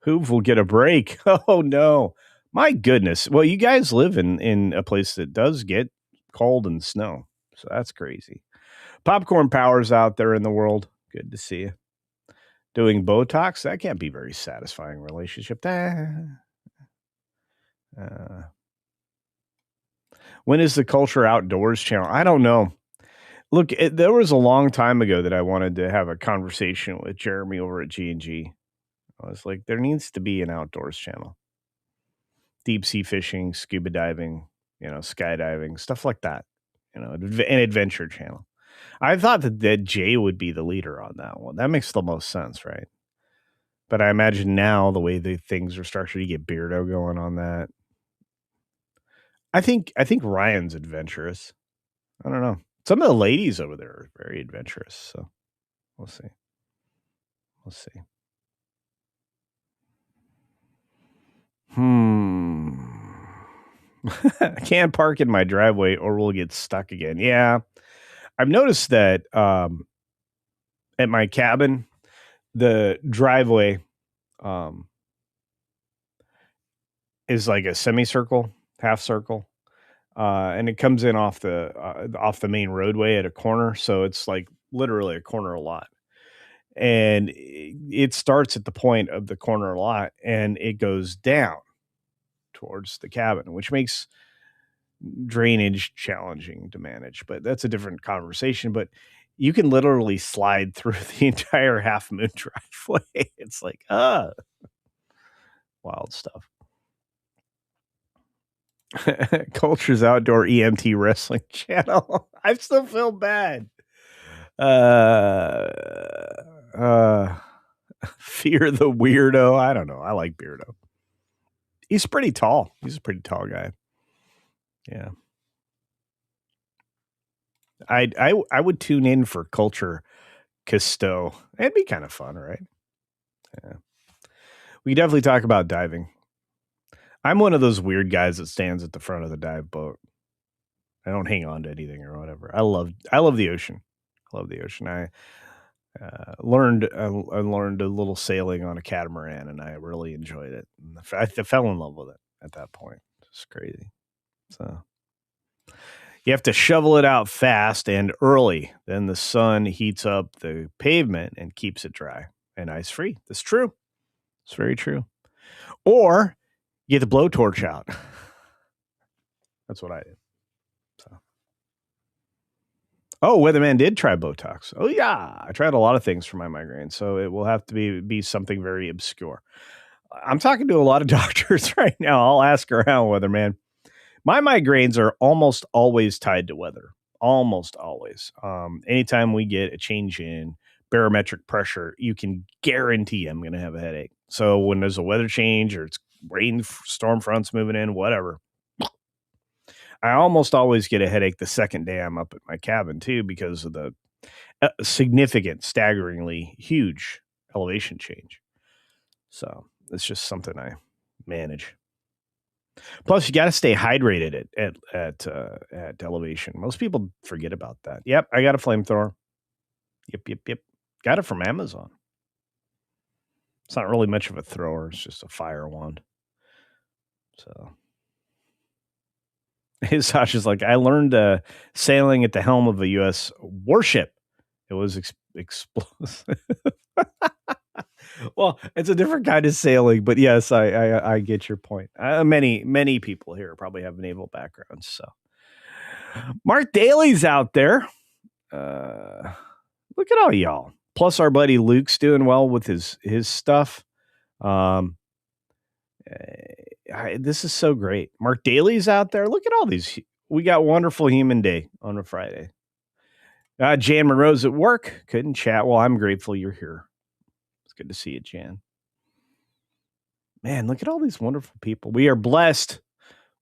Hoove will get a break. Oh, no. My goodness. Well, you guys live in a place that does get cold and snow. So that's crazy. Popcorn Power's out there in the world. Good to see you. Doing Botox, that can't be very satisfying relationship. When is the Culture Outdoors channel? I don't know. Look, there was a long time ago that I wanted to have a conversation with Jeremy over at G&G. I was like, there needs to be an outdoors channel. Deep sea fishing, scuba diving, skydiving, stuff like that. An adventure channel. I thought that Jay would be the leader on that one. That makes the most sense, right? But I imagine now the way the things are structured, you get Beardo going on that. I think Ryan's adventurous. I don't know. Some of the ladies over there are very adventurous, so we'll see. I can't park in my driveway or we'll get stuck again. Yeah. I've noticed that at my cabin, the driveway is like a semicircle, half circle. And it comes in off the main roadway at a corner, so it's like literally a corner lot. And it starts at the point of the corner lot and it goes down towards the cabin, which makes drainage challenging to manage. But that's a different conversation. But you can literally slide through the entire Half Moon driveway. It's like, wild stuff. Culture's Outdoor EMT Wrestling Channel. I still feel bad. Fear the Weirdo. I don't know. I like Beardo. He's pretty tall. He's a pretty tall guy. Yeah. I would tune in for Culture Casto. It'd be kind of fun, right? Yeah. We definitely talk about diving. I'm one of those weird guys that stands at the front of the dive boat. I don't hang on to anything or whatever. I love the ocean. I love the ocean. I learned a little sailing on a catamaran, and I really enjoyed it. And I fell in love with it at that point. It's crazy. So you have to shovel it out fast and early. Then the sun heats up the pavement and keeps it dry and ice free. That's true. It's very true. Or you get the blowtorch out. That's what I did. So. Oh, Weatherman did try Botox. Oh, yeah. I tried a lot of things for my migraine, so it will have to be something very obscure. I'm talking to a lot of doctors right now. I'll ask around, Weatherman. My migraines are almost always tied to weather. Almost always. Anytime we get a change in barometric pressure, you can guarantee I'm going to have a headache. So when there's a weather change or it's rain, storm fronts moving in, whatever, I almost always get a headache the second day I'm up at my cabin too, because of the significant, staggeringly huge elevation change. So it's just something I manage. Plus, you got to stay hydrated at elevation. Most people forget about that. Yep, I got a flamethrower. Yep. Got it from Amazon. It's not really much of a thrower. It's just a fire wand. So Sasha's like, I learned sailing at the helm of a U.S. warship. It was explosive. Well, it's a different kind of sailing, but yes, I get your point. Many people here probably have naval backgrounds. So, Mark Daly's out there. Look at all y'all. Plus, our buddy Luke's doing well with his stuff. This is so great. Mark Daly's out there. Look at all these. We got Wonderful Human Day on a Friday. Jan Monroe's at work. Couldn't chat. Well, I'm grateful you're here. It's good to see you, Jan. Man, look at all these wonderful people. We are blessed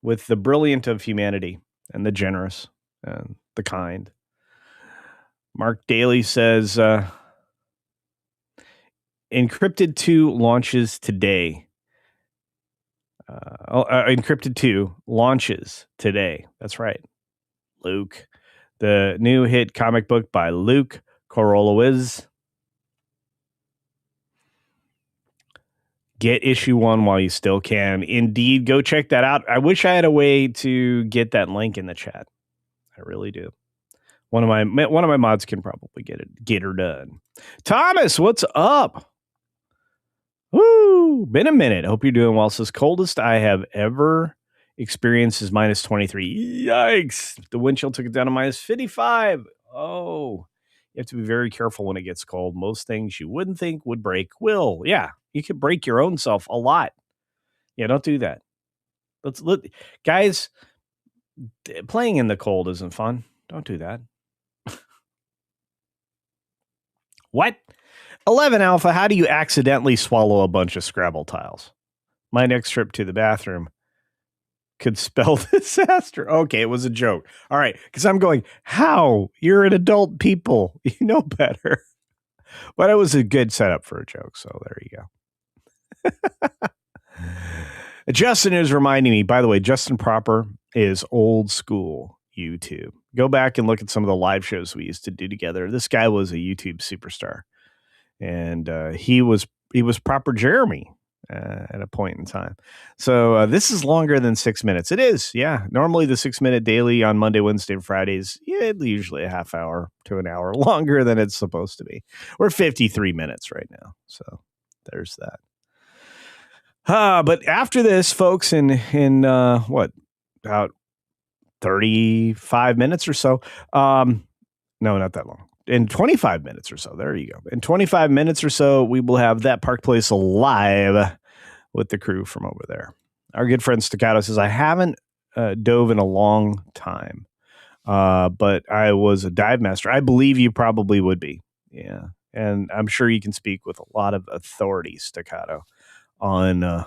with the brilliant of humanity and the generous and the kind. Mark Daly says, Encrypted 2 launches today. Encrypted 2 launches today. That's right. Luke. The new hit comic book by Luke Korolowicz. Get issue 1 while you still can. Indeed, go check that out. I wish I had a way to get that link in the chat. I really do. One of my mods can probably get her done. Thomas, what's up? Woo! Been a minute. Hope you're doing well. Says coldest I have ever experienced is minus 23. Yikes! The wind chill took it down to minus 55. Oh, you have to be very careful when it gets cold. Most things you wouldn't think would break will. Yeah, you could break your own self a lot. Yeah, don't do that. Guys. Playing in the cold isn't fun. Don't do that. What? 11 Alpha, how do you accidentally swallow a bunch of Scrabble tiles? My next trip to the bathroom could spell disaster. Okay, it was a joke. All right, because I'm going, how? You're an adult people. You know better. But it was a good setup for a joke, so there you go. Justin is reminding me, by the way, Justin Proper is old school YouTube. Go back and look at some of the live shows we used to do together. This guy was a YouTube superstar. And he was Proper Jeremy at a point in time. So this is longer than 6 minutes. It is, yeah. Normally the 6 minute daily on Monday, Wednesday, and Fridays, yeah, usually a half hour to an hour longer than it's supposed to be. We're 53 minutes right now. So there's that. But after this, folks, in what, about 35 minutes or so. No, not that long. In 25 minutes or so. There you go. In 25 minutes or so, we will have That Park Place live with the crew from over there. Our good friend Staccato says, I haven't dove in a long time, but I was a dive master. I believe you probably would be. Yeah. And I'm sure you can speak with a lot of authority, Staccato, on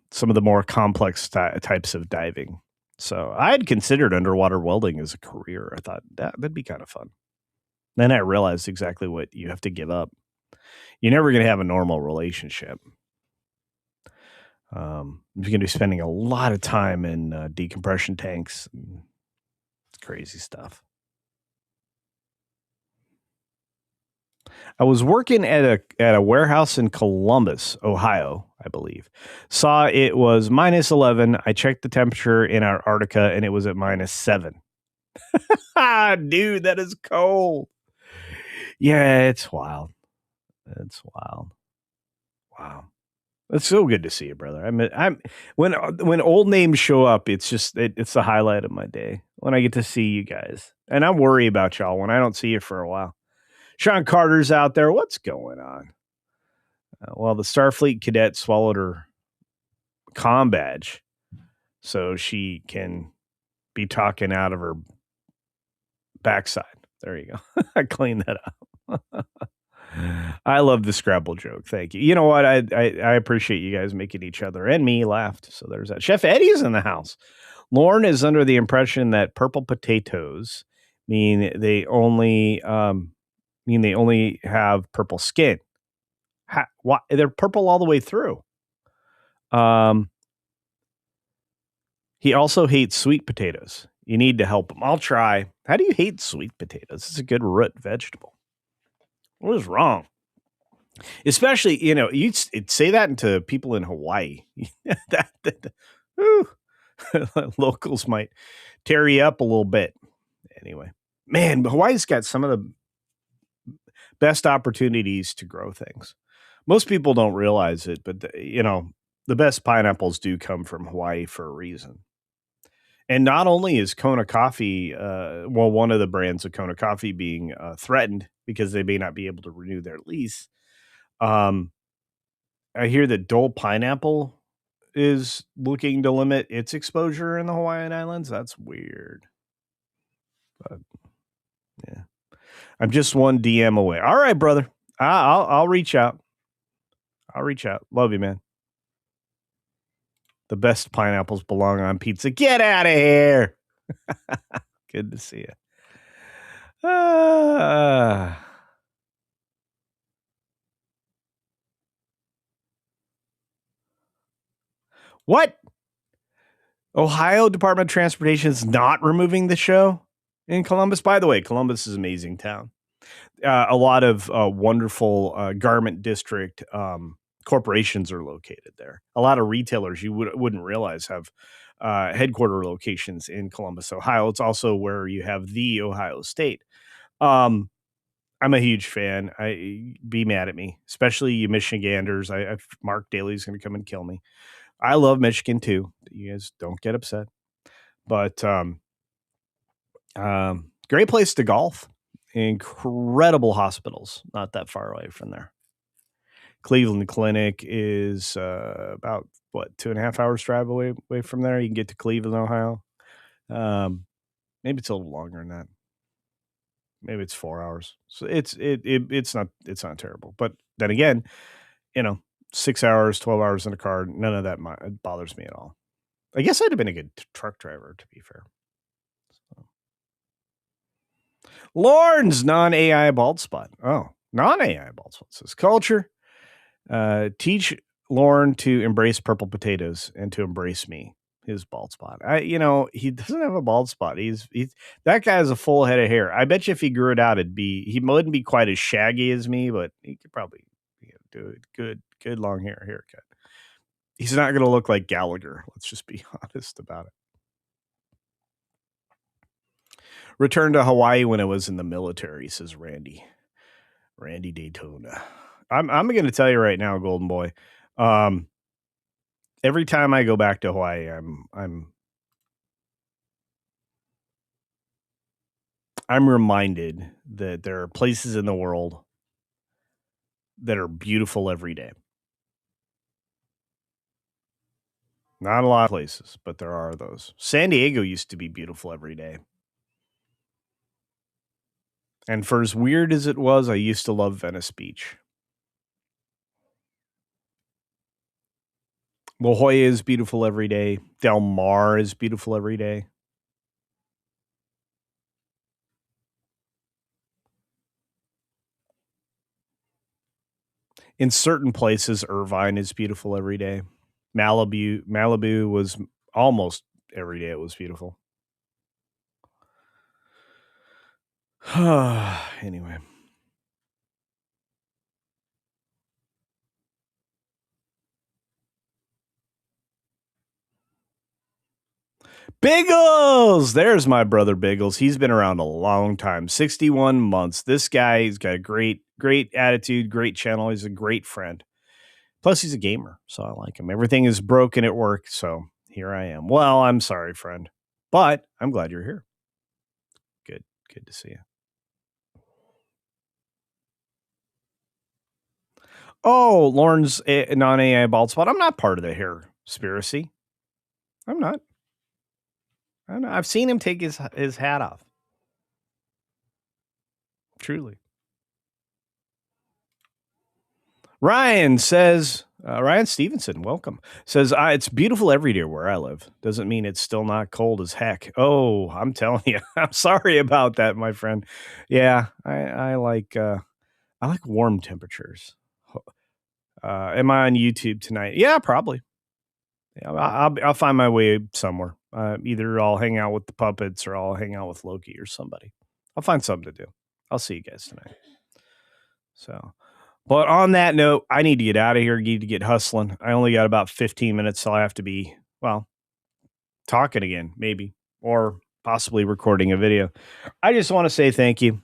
some of the more complex types of diving. So I had considered underwater welding as a career. I thought that'd be kind of fun. Then I realized exactly what you have to give up. You're never going to have a normal relationship. You're going to be spending a lot of time in decompression tanks. It's crazy stuff. I was working at a warehouse in Columbus, Ohio, I believe. Saw it was minus 11. I checked the temperature in Antarctica and it was at minus 7. Dude, that is cold. Yeah, it's wild. It's wild. Wow. It's so good to see you, brother. When old names show up, it's just it's the highlight of my day when I get to see you guys. And I worry about y'all when I don't see you for a while. Sean Carter's out there. What's going on? Well, the Starfleet cadet swallowed her comm badge so she can be talking out of her backside. There you go. I cleaned that up. I love the Scrabble joke. Thank you. You know what? I appreciate you guys making each other and me laugh. So there's that. Chef Eddie's in the house. Lauren is under the impression that purple potatoes mean they only have purple skin. Why? They're purple all the way through. He also hates sweet potatoes. You need to help him. I'll try. How do you hate sweet potatoes? It's a good root vegetable. What is wrong? Especially, you'd say that to people in Hawaii. Locals might tear you up a little bit. Anyway, man, Hawaii's got some of the best opportunities to grow things. Most people don't realize it, but the best pineapples do come from Hawaii for a reason. And not only is Kona Coffee, one of the brands of Kona Coffee being threatened because they may not be able to renew their lease. I hear that Dole Pineapple is looking to limit its exposure in the Hawaiian Islands. That's weird. But yeah, I'm just one DM away. All right, brother. I'll reach out. I'll reach out. Love you, man. The best pineapples belong on pizza. Get out of here. Good to see you. What? Ohio Department of Transportation is not removing the show in Columbus. By the way, Columbus is an amazing town. A lot of wonderful garment district corporations are located there. A lot of retailers you wouldn't realize have headquarter locations in Columbus, Ohio. It's also where you have the Ohio State. I'm a huge fan. Be mad at me, especially you Michiganders. Mark Daly's going to come and kill me. I love Michigan too. You guys don't get upset, but great place to golf. Incredible hospitals, not that far away from there. Cleveland Clinic is about 2.5 hours drive away from there. You can get to Cleveland, Ohio. Maybe it's a little longer than that. Maybe it's 4 hours. So it's not terrible. But then again, 6 hours, 12 hours in a car, none of that bothers me at all. I guess I'd have been a good truck driver, to be fair. So. Lorne's non-AI bald spot. Oh, non-AI bald spot says culture. Teach Lorne to embrace purple potatoes and to embrace me, his bald spot. He doesn't have a bald spot. He's that guy has a full head of hair. I bet you if he grew it out, he wouldn't be quite as shaggy as me, but he could probably do it good long haircut. He's not going to look like Gallagher. Let's just be honest about it. Returned to Hawaii when I was in the military, says Randy Daytona. I'm going to tell you right now, Golden Boy. Every time I go back to Hawaii, I'm reminded that there are places in the world that are beautiful every day. Not a lot of places, but there are those. San Diego used to be beautiful every day. And for as weird as it was, I used to love Venice Beach. La Jolla is beautiful every day. Del Mar is beautiful every day. In certain places, Irvine is beautiful every day. Malibu was almost every day. It was beautiful. Anyway. Biggles! There's my brother Biggles. He's been around a long time. 61 months. This guy, he's got a great attitude, great channel. He's a great friend. Plus, he's a gamer, so I like him. Everything is broken at work, so here I am. Well, I'm sorry, friend, but I'm glad you're here. Good to see you. Oh, Lauren's non-AI bald spot. I'm not part of the hair conspiracy. I'm not. I've seen him take his hat off. Truly. Ryan says, Ryan Stevenson, welcome. Says, it's beautiful every day where I live. Doesn't mean it's still not cold as heck. Oh, I'm telling you. I'm sorry about that, my friend. Yeah, I like warm temperatures. Am I on YouTube tonight? Yeah, probably. Yeah, I'll find my way somewhere. Either I'll hang out with the puppets or I'll hang out with Loki or somebody. I'll find something to do. I'll see you guys tonight. So, but on that note, I need to get out of here. Need to get hustling. I only got about 15 minutes, so I have to be talking again, maybe, or possibly recording a video. I just want to say thank you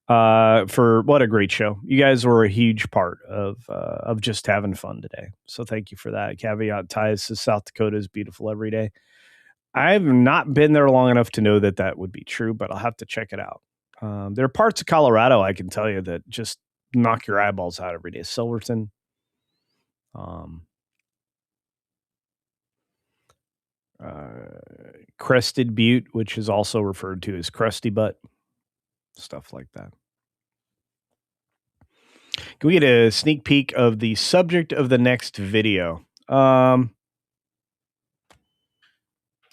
for what a great show. You guys were a huge part of just having fun today. So thank you for that. Caveat ties to South Dakota is beautiful every day. I've not been there long enough to know that would be true, but I'll have to check it out. There are parts of Colorado, I can tell you, that just knock your eyeballs out every day. Silverton, Crested Butte, which is also referred to as Crusty Butt, stuff like that. Can we get a sneak peek of the subject of the next video? I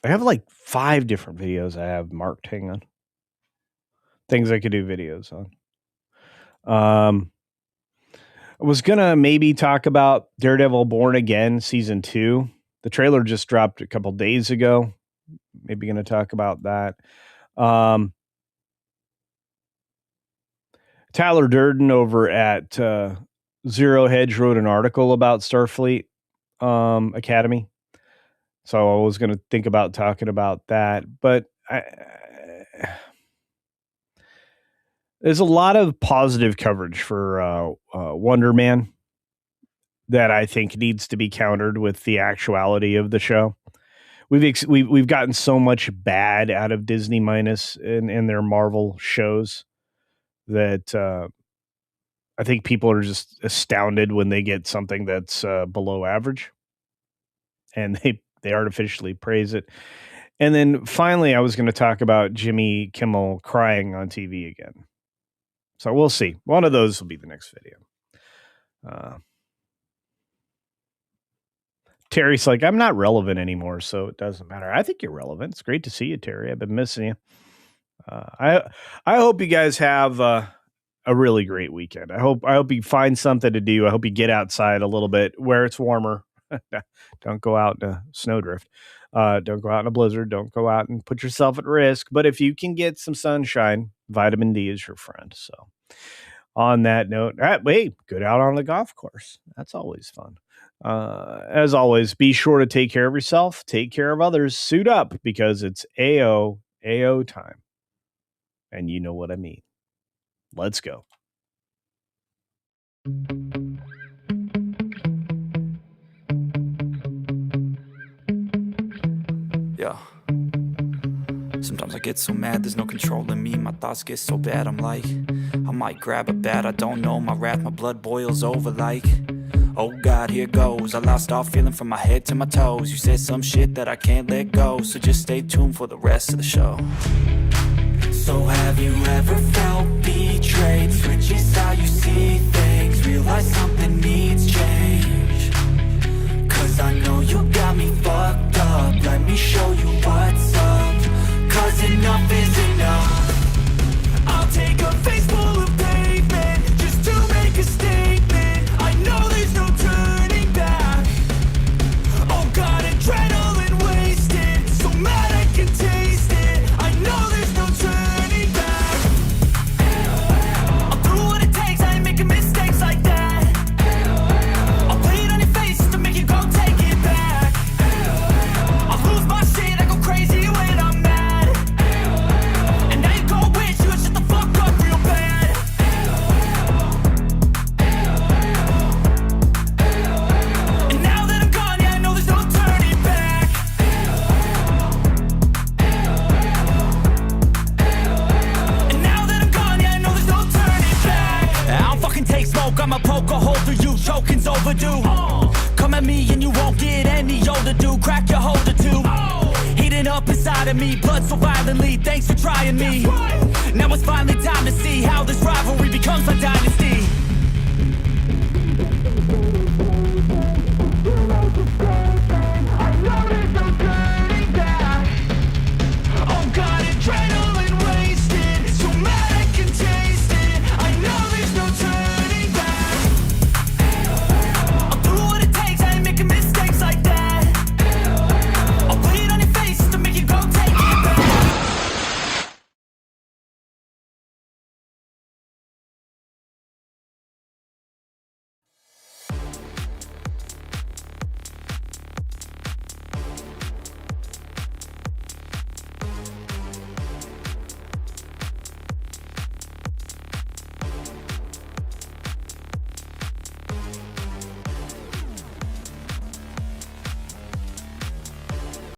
have like 5 different videos I have marked. Hang on. Things I could do videos on. I was going to maybe talk about Daredevil Born Again Season 2. The trailer just dropped a couple days ago. Maybe going to talk about that. Tyler Durden over at Zero Hedge wrote an article about Starfleet Academy. So I was going to think about talking about that. But there's a lot of positive coverage for Wonder Man that I think needs to be countered with the actuality of the show. We've gotten so much bad out of Disney minus in their Marvel shows that I think people are just astounded when they get something that's below average, and they artificially praise it. And then finally, I was going to talk about Jimmy Kimmel crying on TV again. So we'll see. One of those will be the next video. Terry's like, I'm not relevant anymore, so it doesn't matter. I think you're relevant. It's great to see you, Terry. I've been missing you. I hope you guys have a really great weekend. I hope you find something to do. I hope you get outside a little bit where it's warmer. Don't go out in a snowdrift. Don't go out in a blizzard. Don't go out and put yourself at risk. But if you can get some sunshine, vitamin D is your friend. So on that note, hey, get out on the golf course. That's always fun. As always, be sure to take care of yourself, take care of others, suit up, because it's AO time. And you know what I mean. Let's go. Yeah. Sometimes I get so mad, there's no controlling me. My thoughts get so bad, I'm like, I might grab a bat, I don't know. My wrath, my blood boils over like, oh God, here goes. I lost all feeling from my head to my toes. You said some shit that I can't let go, so just stay tuned for the rest of the show. So have you ever felt betrayed? Switches how you see things, realize something needs change. Cause I know you got me fucked up, let me show you what's up. Cause enough is enough. I'll take a face full of pavement just to make a statement. I know there's no turning back. Oh God, adrenaline wasted, so mad I can taste it. I know there's no turning back. I'll do what it takes, I ain't making mistakes like that. I'll play it on your face just to make you go take it back. I'll lose my shit, I go crazy when I'm mad. And now you go wish you would shut the fuck up real bad. And now that I'm gone, yeah, I know there's no turning back. And now that I'm gone, yeah, I know there's no turning back. I don't fucking take smoke, I'ma poke a hole through you, choking's overdue. Come at me and you won't get any older, dude. Crack your holder too. Heating up inside of me, blood so violently. Thanks for trying me. Now it's finally time to see how this rivalry becomes a dynasty.